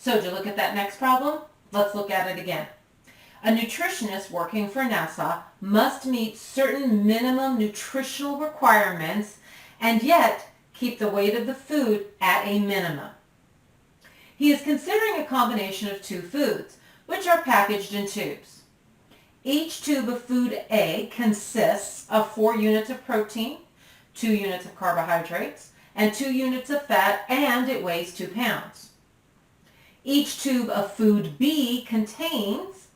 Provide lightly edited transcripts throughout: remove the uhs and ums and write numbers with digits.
So to look at that next problem, let's look at it again. A nutritionist working for NASA must meet certain minimum nutritional requirements and yet keep the weight of the food at a minimum. He is considering a combination of two foods, which are packaged in tubes. Each tube of food A consists of 4 units of protein, 2 units of carbohydrates, and 2 units of fat, and it weighs 2 pounds. Each tube of food B contains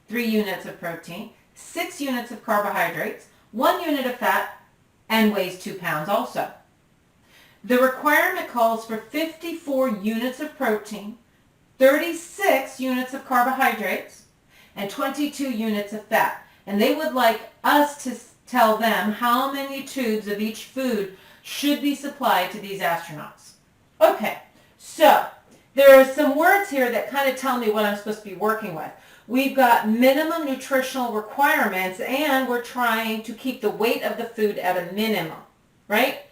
3 units of protein, 6 units of carbohydrates, 1 unit of fat, and weighs 2 pounds also. The requirement calls for 54 units of protein, 36 units of carbohydrates, and 22 units of fat. And they would like us to tell them how many tubes of each food should be supplied to these astronauts. Okay, so there are some words here that kind of tell me what I'm supposed to be working with. We've got minimum nutritional requirements, and we're trying to keep the weight of the food at a minimum, right?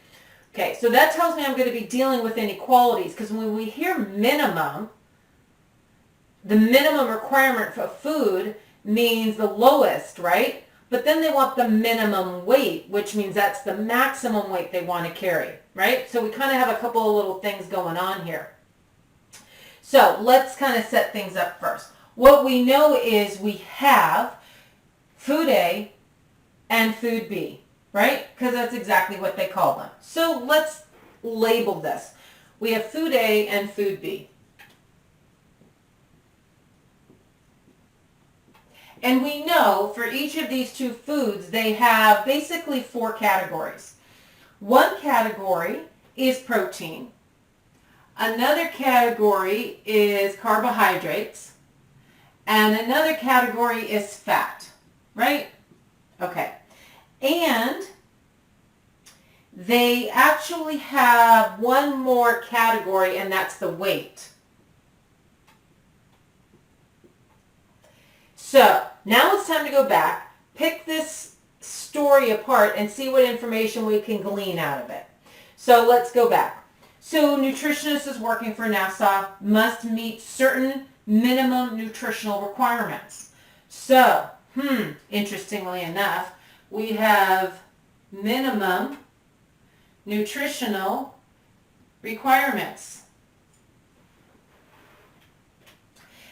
Okay, so that tells me I'm going to be dealing with inequalities, because when we hear minimum, the minimum requirement for food means the lowest, right? But then they want the minimum weight, which means that's the maximum weight they want to carry, right? So we kind of have a couple of little things going on here. So let's kind of set things up first. What we know is we have food A and food B, right? Because that's exactly what they call them. So let's label this. We have food A and food B. And we know for each of these two foods, they have basically 4 categories. One category is protein. Another category is carbohydrates. And another category is fat, right? Okay. And they actually have one more category, and that's the weight. So now it's time to go back, pick this story apart, and see what information we can glean out of it. So let's go back. So nutritionist is working for NASA, must meet certain minimum nutritional requirements. So, interestingly enough, we have minimum nutritional requirements.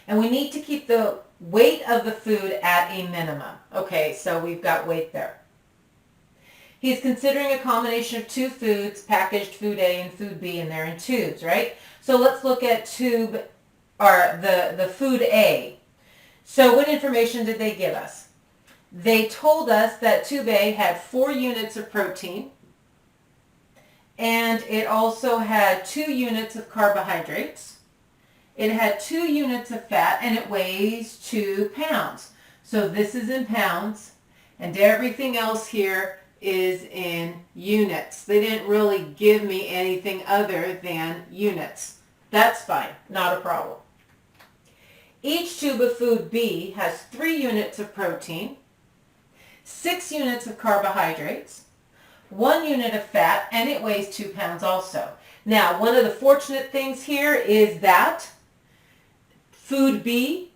And we need to keep the weight of the food at a minimum. Okay, so we've got weight there. He's considering a combination of 2 foods, packaged food A and food B, and they're in tubes, right? So let's look at the food A. So what information did they give us? They told us that tube A had 4 units of protein, and it also had 2 units of carbohydrates. It had 2 units of fat, and it weighs 2 pounds. So this is in pounds, and everything else here is in units. They didn't really give me anything other than units. That's fine, not a problem. Each tube of food B has 3 units of protein, 6 units of carbohydrates, 1 unit of fat, and it weighs 2 pounds also. Now, one of the fortunate things here is that food B,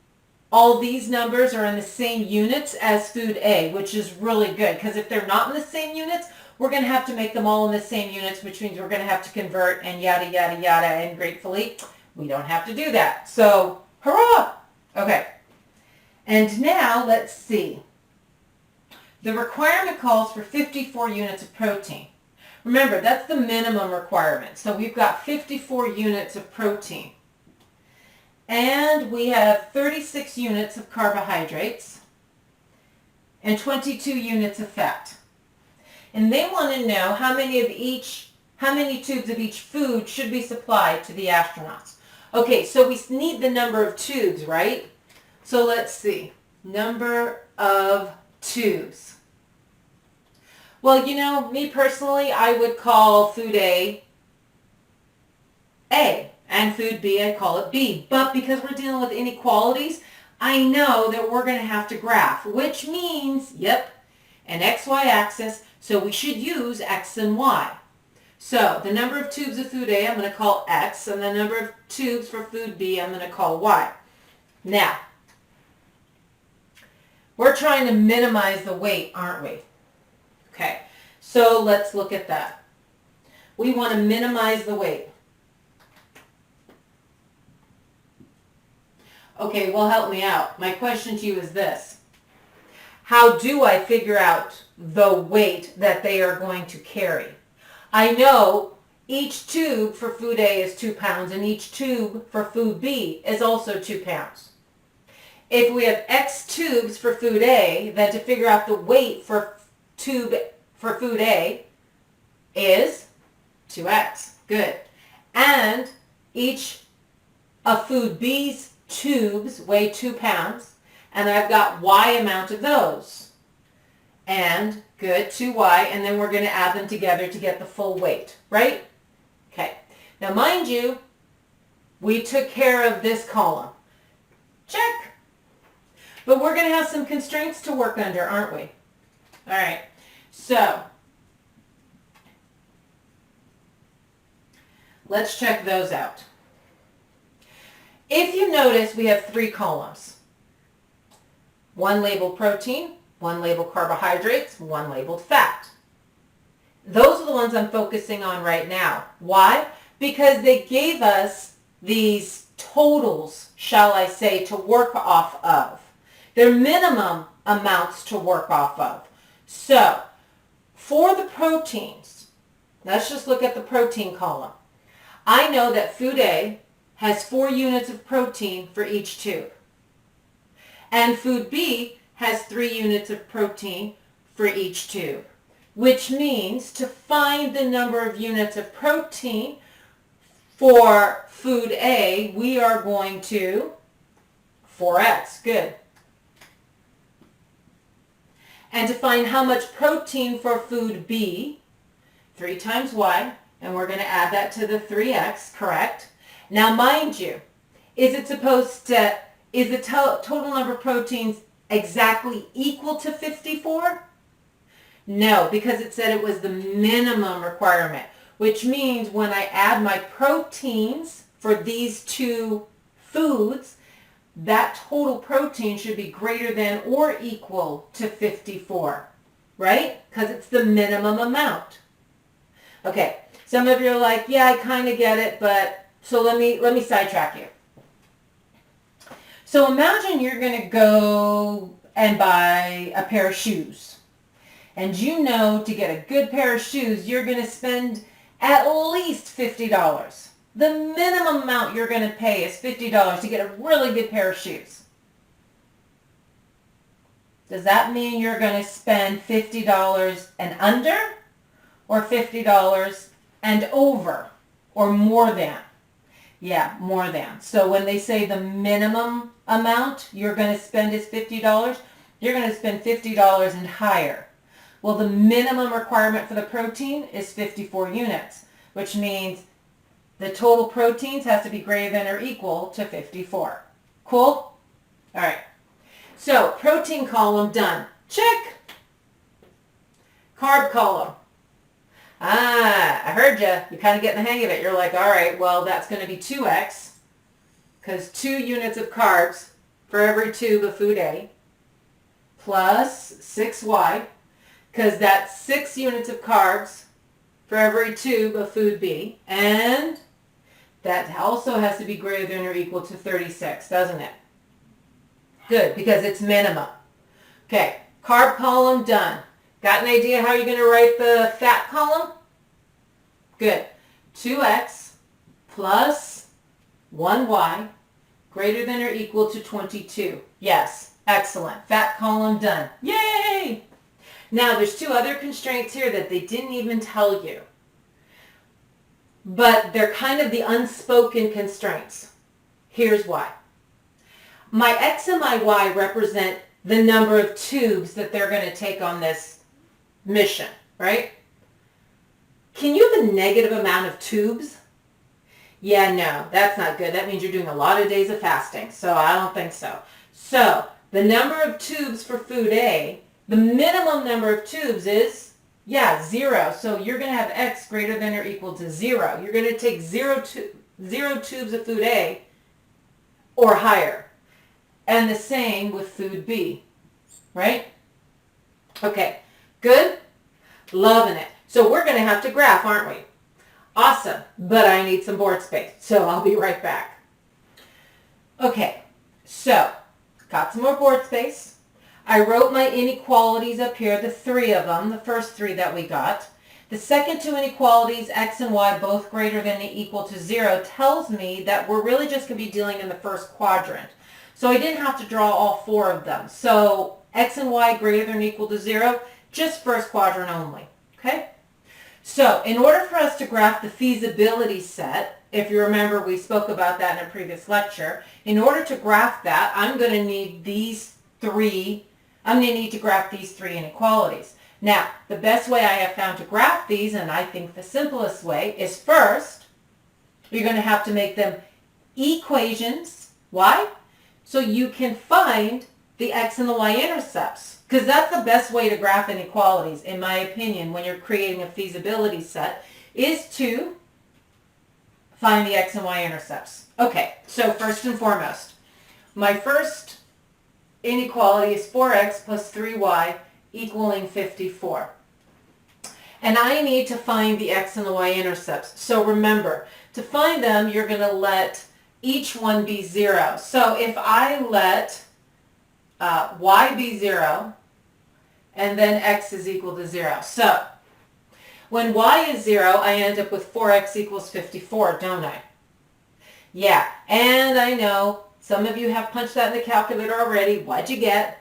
all these numbers are in the same units as food A, which is really good, because if they're not in the same units, we're going to have to make them all in the same units, which means we're going to have to convert and yada, yada, yada, and gratefully, we don't have to do that. So, hurrah! Okay. And now, let's see. The requirement calls for 54 units of protein. Remember, that's the minimum requirement. So we've got 54 units of protein. And we have 36 units of carbohydrates and 22 units of fat. And they want to know how many tubes of each food should be supplied to the astronauts. Okay, so we need the number of tubes, right? So let's see. Number of tubes. Well, you know, me personally, I would call food A, and food B, I call it B. But because we're dealing with inequalities, I know that we're going to have to graph, which means, an XY axis, so we should use X and Y. So the number of tubes of food A I'm going to call X, and the number of tubes for food B I'm going to call Y. Now, we're trying to minimize the weight, aren't we? Okay, so let's look at that. We want to minimize the weight. Okay, well, help me out. My question to you is this. How do I figure out the weight that they are going to carry? I know each tube for food A is 2 pounds and each tube for food B is also 2 pounds. If we have X tubes for food A, then to figure out the weight for tube for food A is 2X. Good. And each of food B's tubes weigh 2 pounds, and I've got Y amount of those. And good, 2Y, and then we're going to add them together to get the full weight, right? Okay. Now, mind you, we took care of this column. Check. But we're going to have some constraints to work under, aren't we? All right. So, let's check those out. If you notice, we have 3 columns. One labeled protein, one labeled carbohydrates, one labeled fat. Those are the ones I'm focusing on right now. Why? Because they gave us these totals, shall I say, to work off of. They're minimum amounts to work off of. So, for the proteins, let's just look at the protein column. I know that food A has 4 units of protein for each tube. And food B has 3 units of protein for each tube, which means to find the number of units of protein for food A, we are going to 4X. Good. And to find how much protein for food B, 3 times Y, and we're going to add that to the 3X, correct? Now, mind you, is the total number of proteins exactly equal to 54? No, because it said it was the minimum requirement, which means when I add my proteins for these 2 foods, that total protein should be greater than or equal to 54, right? Because it's the minimum amount. Okay, some of you are like, yeah, I kind of get it, but so let me sidetrack you. So imagine you're going to go and buy a pair of shoes. And you know to get a good pair of shoes, you're going to spend at least $50. The minimum amount you're going to pay is $50 to get a really good pair of shoes. Does that mean you're going to spend $50 and under, or $50 and over, or more than? Yeah, more than. So when they say the minimum amount you're going to spend is $50, you're going to spend $50 and higher. Well, the minimum requirement for the protein is 54 units, which means the total proteins has to be greater than or equal to 54. Cool? All right. So protein column done. Check. Carb column. I heard you. You're kind of getting the hang of it. You're like, all right, well, that's going to be 2X because 2 units of carbs for every tube of food A plus 6Y because that's 6 units of carbs for every tube of food B. And that also has to be greater than or equal to 36, doesn't it? Good, because it's minimum. Okay, carb column done. Got an idea how you're going to write the fat column? Good. 2X plus 1Y greater than or equal to 22. Yes, excellent. Fat column done. Yay! Now, there's 2 other constraints here that they didn't even tell you. But they're kind of the unspoken constraints. Here's why. My X and my Y represent the number of tubes that they're going to take on this mission, right? Can you have a negative amount of tubes? Yeah, no, that's not good. That means you're doing a lot of days of fasting, so I don't think so. So the number of tubes for food A, the minimum number of tubes is Yeah, 0. So you're going to have x greater than or equal to 0. You're going to take 0 tubes of food A or higher. And the same with food B, right? Okay, good? Loving it. So we're going to have to graph, aren't we? Awesome, but I need some board space, so I'll be right back. Okay, so got some more board space. I wrote my inequalities up here, the 3 of them, the first 3 that we got. The second 2 inequalities, x and y, both greater than or equal to 0, tells me that we're really just going to be dealing in the first quadrant. So I didn't have to draw all 4 of them. So x and y greater than or equal to 0, just first quadrant only. Okay? So in order for us to graph the feasibility set, if you remember we spoke about that in a previous lecture, in order to graph that, I'm going to need to graph these 3 inequalities. Now, the best way I have found to graph these, and I think the simplest way, is first, you're going to have to make them equations. Why? So you can find the x and the y intercepts. Because that's the best way to graph inequalities, in my opinion, when you're creating a feasibility set, is to find the x and y intercepts. Okay, so first and foremost, my first inequality is 4x plus 3y equaling 54. And I need to find the x and the y intercepts. So remember, to find them, you're going to let each one be 0. So if I let y be 0, and then x is equal to 0. So when y is 0, I end up with 4x equals 54, don't I? Yeah, and I know some of you have punched that in the calculator already. What'd you get?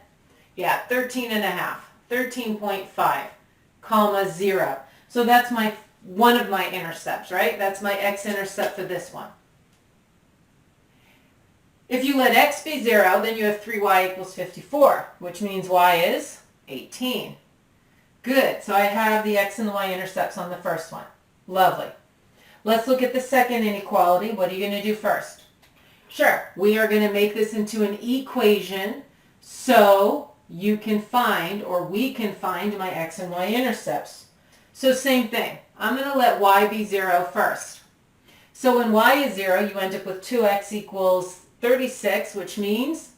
Yeah, 13.5, comma 0. So that's one of my intercepts, right? That's my x-intercept for this one. If you let x be 0, then you have 3y equals 54, which means y is 18. Good. So I have the x and the y intercepts on the first one. Lovely. Let's look at the second inequality. What are you going to do first? Sure. We are going to make this into an equation so you can find, or we can find, my x and y intercepts. So same thing. I'm going to let y be 0 first. So when y is 0, you end up with 2x equals 36, which means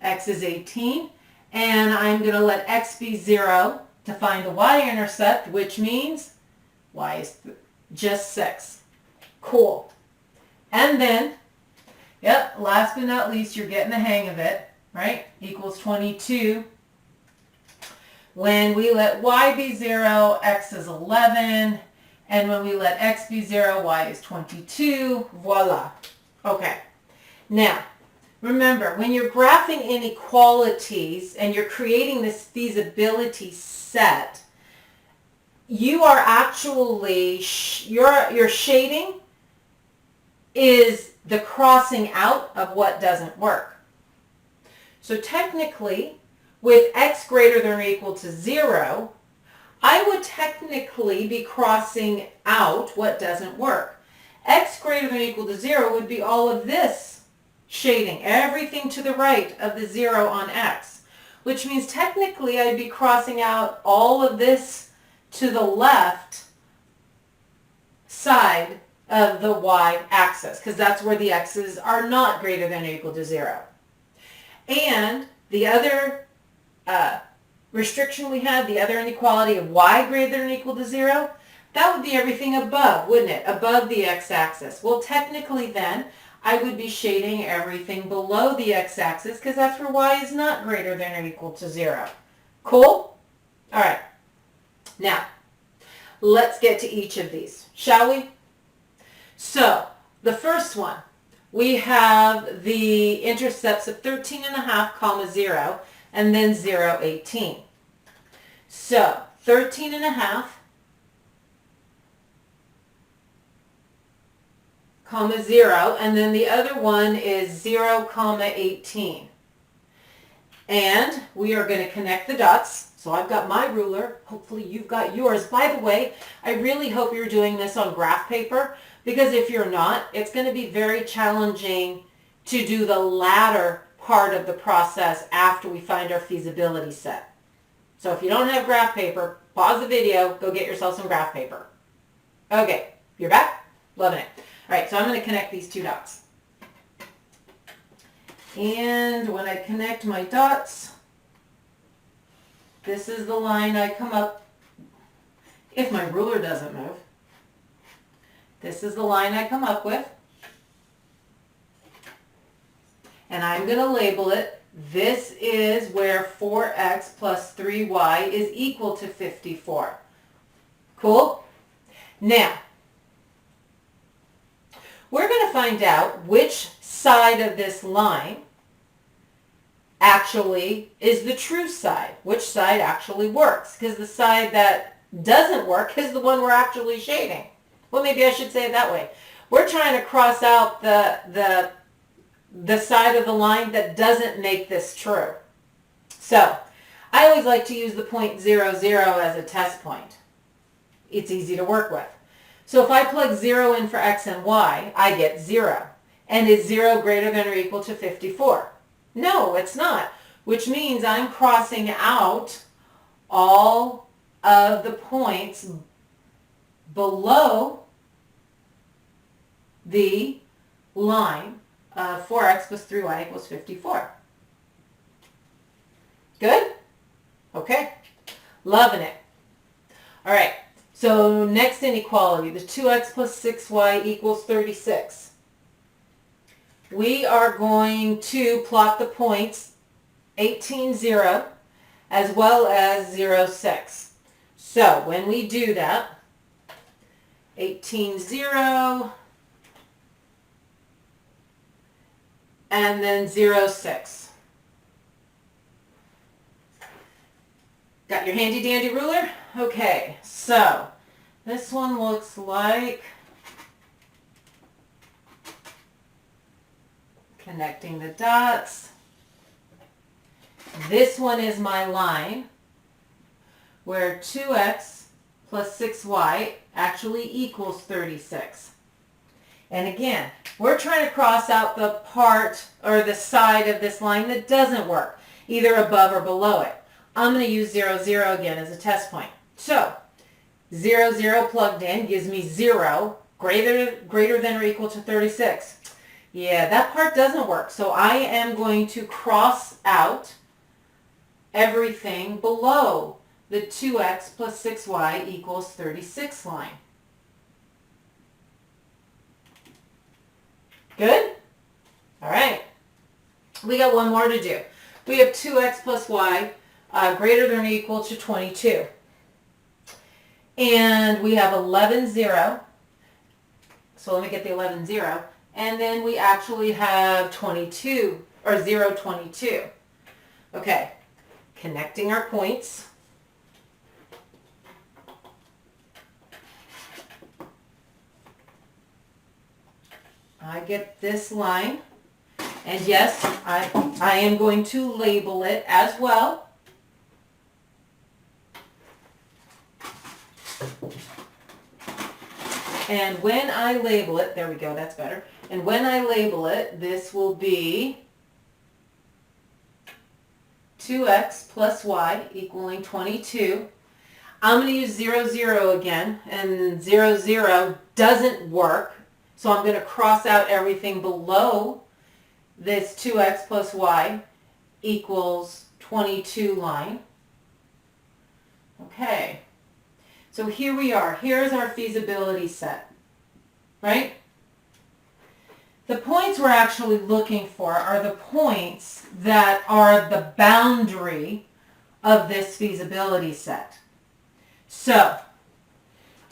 x is 18. And I'm going to let x be 0 to find the y-intercept, which means y is just 6. Cool. And then, yep, last but not least, you're getting the hang of it, right? Equals 22. When we let y be 0, x is 11. And when we let x be 0, y is 22. Voila. Okay. Now, remember, when you're graphing inequalities and you're creating this feasibility set, you are actually, your shading is the crossing out of what doesn't work. So technically, with x greater than or equal to 0, I would technically be crossing out what doesn't work. X greater than or equal to 0 would be all of this shading, everything to the right of the 0 on x, which means technically I'd be crossing out all of this to the left side of the y-axis, because that's where the x's are not greater than or equal to 0. And the other restriction we had, the other inequality of y greater than or equal to 0, that would be everything above, wouldn't it? Above the x-axis. Well, technically then, I would be shading everything below the x-axis because that's where y is not greater than or equal to 0. Cool? All right. Now, let's get to each of these, shall we? So, the first one, we have the intercepts of 13.5, comma 0, and then 0, 18. So, 13.5, comma 0, and then the other one is 0, comma 18. And we are going to connect the dots. So I've got my ruler. Hopefully you've got yours. By the way, I really hope you're doing this on graph paper, because if you're not, it's going to be very challenging to do the latter part of the process after we find our feasibility set. So if you don't have graph paper, pause the video, go get yourself some graph paper. Okay, you're back? Loving it. All right, so I'm going to connect these two dots. And when I connect my dots, this is the line I come up, if my ruler doesn't move. This is the line I come up with. And I'm going to label it. This is where 4x plus 3y is equal to 54. Cool? Now, we're going to find out which side of this line actually is the true side, which side actually works, because the side that doesn't work is the one we're actually shading. Well, maybe I should say it that way. We're trying to cross out the side of the line that doesn't make this true. So I always like to use the point 0, 0 as a test point. It's easy to work with. So if I plug 0 in for x and y, I get 0. And is 0 greater than or equal to 54? No, it's not, which means I'm crossing out all of the points below the line of 4x plus 3y equals 54. Good? Okay. Loving it. All right. So next inequality, the 2x plus 6y equals 36. We are going to plot the points 18, 0, as well as 0, 6. So when we do that, 18, 0, and then 0, 6. Got your handy dandy ruler? Okay, so this one looks like connecting the dots. This one is my line where 2x plus 6y actually equals 36. And again, we're trying to cross out the part or the side of this line that doesn't work, either above or below it. I'm going to use 0, 0 again as a test point. So 0, 0 plugged in gives me 0 greater than or equal to 36. Yeah, that part doesn't work. So I am going to cross out everything below the 2x plus 6y equals 36 line. Good? All right. We got one more to do. We have 2x plus y greater than or equal to 22. And we have 11, 0. So let me get the 11, 0. And then we actually have 22, or 0, 22. Okay, connecting our points. I get this line. And yes, I am going to label it as well. And when I label it, there we go, that's better. And when I label it, this will be 2x plus y equaling 22. I'm going to use 0, 0 again, and 0, 0 doesn't work. So I'm going to cross out everything below this 2x plus y equals 22 line. Okay. So here we are. Here's our feasibility set, right? The points we're actually looking for are the points that are the boundary of this feasibility set. So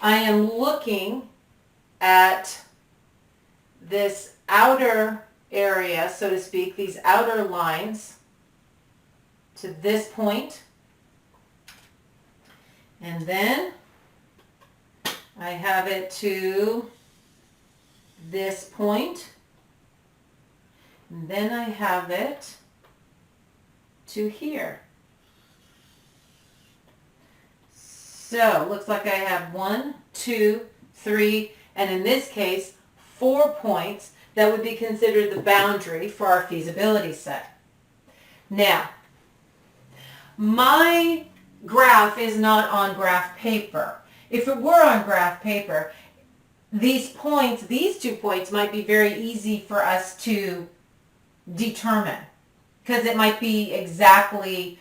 I am looking at this outer area, so to speak, these outer lines to this point. And then I have it to this point. And then I have it to here. So looks like I have 1, 2, 3, and in this case, 4 points that would be considered the boundary for our feasibility set. Now, my graph is not on graph paper. If it were on graph paper, these points, these 2 points might be very easy for us to determine because it might be exactly,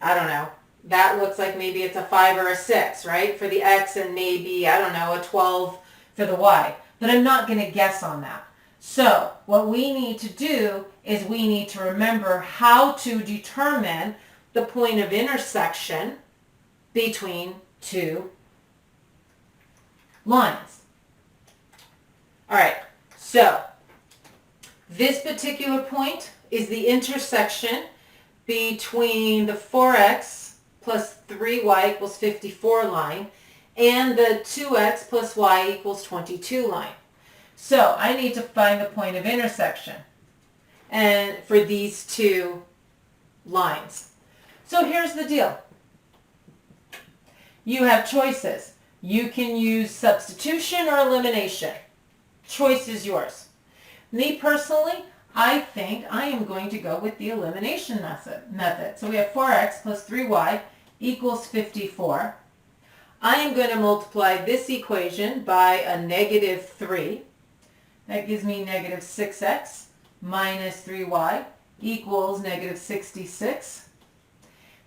I don't know, that looks like maybe it's a 5 or a 6, right, for the x, and maybe, I don't know, a 12 for the y. But I'm not going to guess on that. So what we need to do is we need to remember how to determine the point of intersection between 2 lines. All right, so this particular point is the intersection between the 4x plus 3y equals 54 line and the 2x plus y equals 22 line. So I need to find the point of intersection and for these 2 lines. So here's the deal. You have choices. You can use substitution or elimination. Choice is yours. Me personally, I think I am going to go with the elimination method. So we have 4x plus 3y equals 54. I am going to multiply this equation by a negative 3. That gives me negative 6x minus 3y equals negative 66,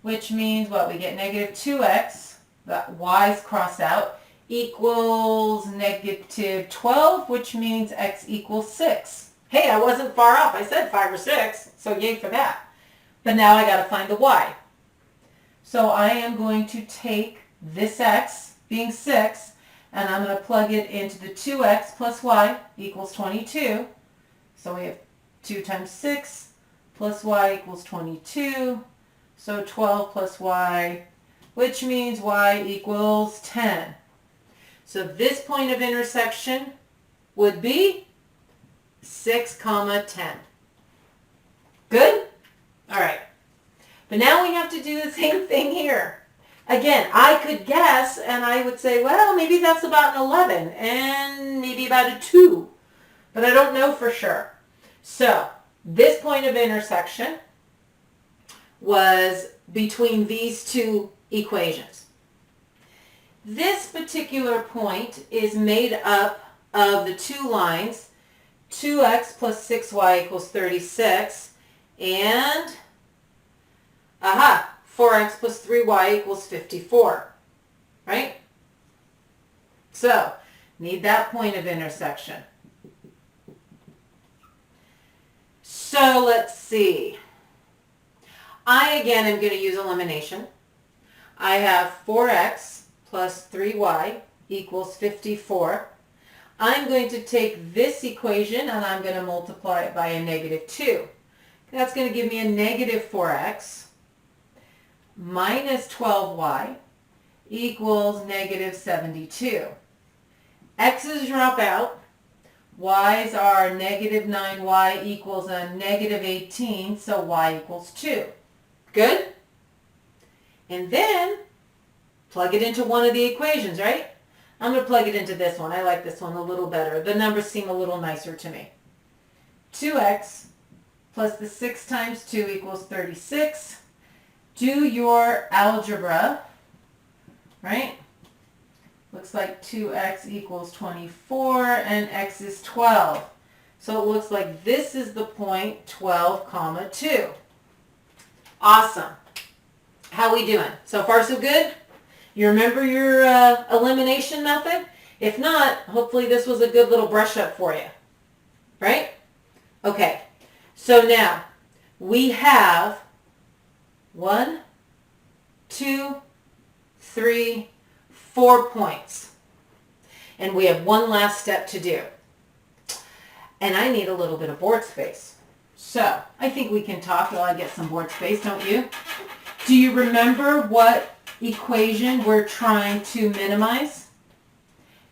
which means what? We get negative 2x, the y's cross out, equals negative 12, which means x equals 6. Hey, I wasn't far off. I said 5 or 6, so yay for that. But now I got to find the y. So I am going to take this x, being 6, and I'm going to plug it into the 2x plus y equals 22. So we have 2 times 6 plus y equals 22. So 12 plus y, which means y equals 10. So this point of intersection would be 6, 10. Good? All right. But now we have to do the same thing here. Again, I could guess and I would say, well, maybe that's about an 11 and maybe about a 2. But I don't know for sure. So this point of intersection was between these 2 equations. This particular point is made up of the 2 lines, 2x plus 6y equals 36, and 4x plus 3y equals 54, right? So, need that point of intersection. So, let's see. I, again, am going to use elimination. I have 4x plus 3y equals 54. I'm going to take this equation and I'm going to multiply it by a negative 2. That's going to give me a negative 4x minus 12y equals negative 72. X's drop out. Y's are negative 9y equals a negative 18, so y equals 2. Good? And then plug it into one of the equations, right? I'm going to plug it into this one. I like this one a little better. The numbers seem a little nicer to me. 2x plus the 6 times 2 equals 36. Do your algebra, right? Looks like 2x equals 24 and x is 12. So it looks like this is the point 12, 2. Awesome. How we doing? So far so good? You remember your elimination method? If not, hopefully this was a good little brush up for you. Right? Okay. So now we have 1, 2, 3, 4 points. And we have one last step to do. And I need a little bit of board space. So I think we can talk while I get some board space, don't you? Do you remember what equation we're trying to minimize?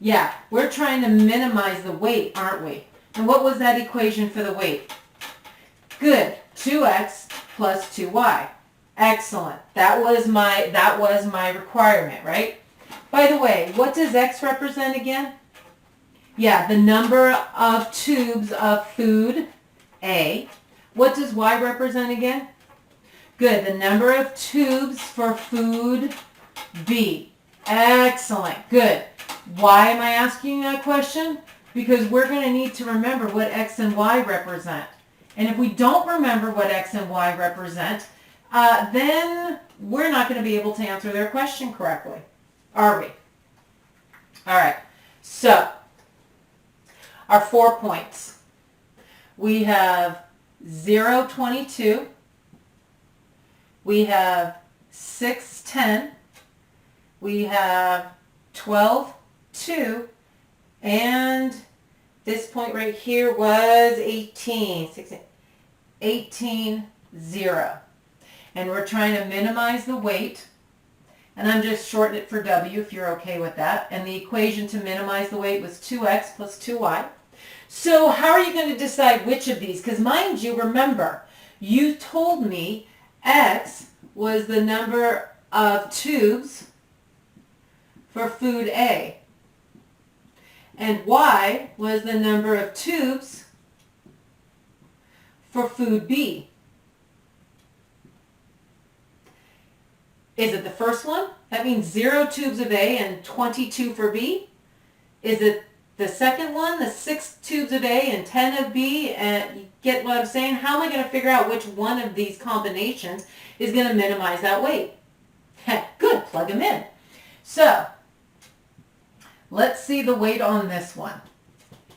Yeah, we're trying to minimize the weight, aren't we? And what was that equation for the weight? Good. 2x plus 2y. Excellent. That was my requirement, right? By the way, what does x represent again? Yeah, the number of tubes of food, A. What does y represent again? Good. The number of tubes for food B. Excellent. Good. Why am I asking that question? Because we're going to need to remember what X and Y represent. And if we don't remember what X and Y represent, then we're not going to be able to answer their question correctly, are we? All right. So, our 4 points. We have 0, 22. We have 6, 10. We have 12, 2. And this point right here was 18. 16, 18, 0. And we're trying to minimize the weight. And I'm just shortening it for W if you're okay with that. And the equation to minimize the weight was 2x plus 2y. So how are you going to decide which of these? Because mind you, remember, you told me X was the number of tubes for food A. And Y was the number of tubes for food B. Is it the first one? That means 0 tubes of A and 22 for B. Is it the second one, the 6 tubes of A and 10 of B? And you get what I'm saying? How am I going to figure out which one of these combinations is going to minimize that weight? Good, plug them in. So, let's see the weight on this one.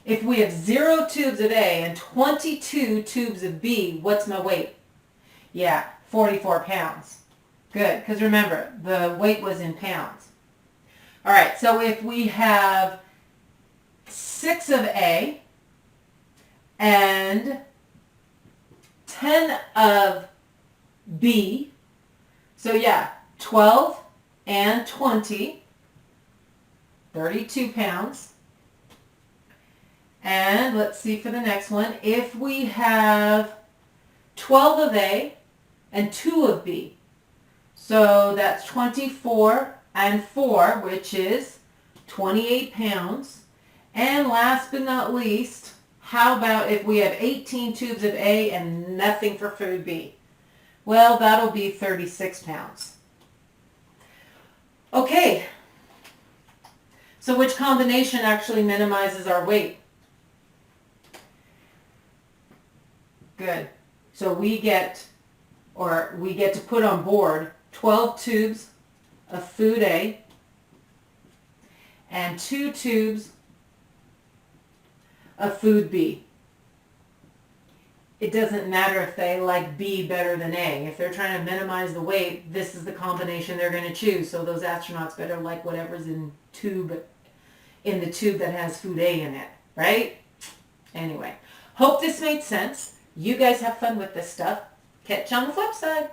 If we have 0 tubes of A and 22 tubes of B, what's my weight? Yeah, 44 pounds. Good, because remember, the weight was in pounds. All right, so if we have 6 of A and 10 of B, so yeah, 12 and 20, 32 pounds. And let's see for the next one. If we have 12 of A and 2 of B, so that's 24 and 4, which is 28 pounds. And last but not least, how about if we have 18 tubes of A and nothing for food B? Well, that'll be 36 pounds. Okay. So which combination actually minimizes our weight? Good. So we get to put on board 12 tubes of food A and 2 tubes of food B. It doesn't matter if they like B better than A. If they're trying to minimize the weight, this is the combination they're going to choose. So those astronauts better like whatever's in the tube that has food A in it, right? Anyway, hope this made sense. You guys have fun with this stuff. Catch you on the flip side.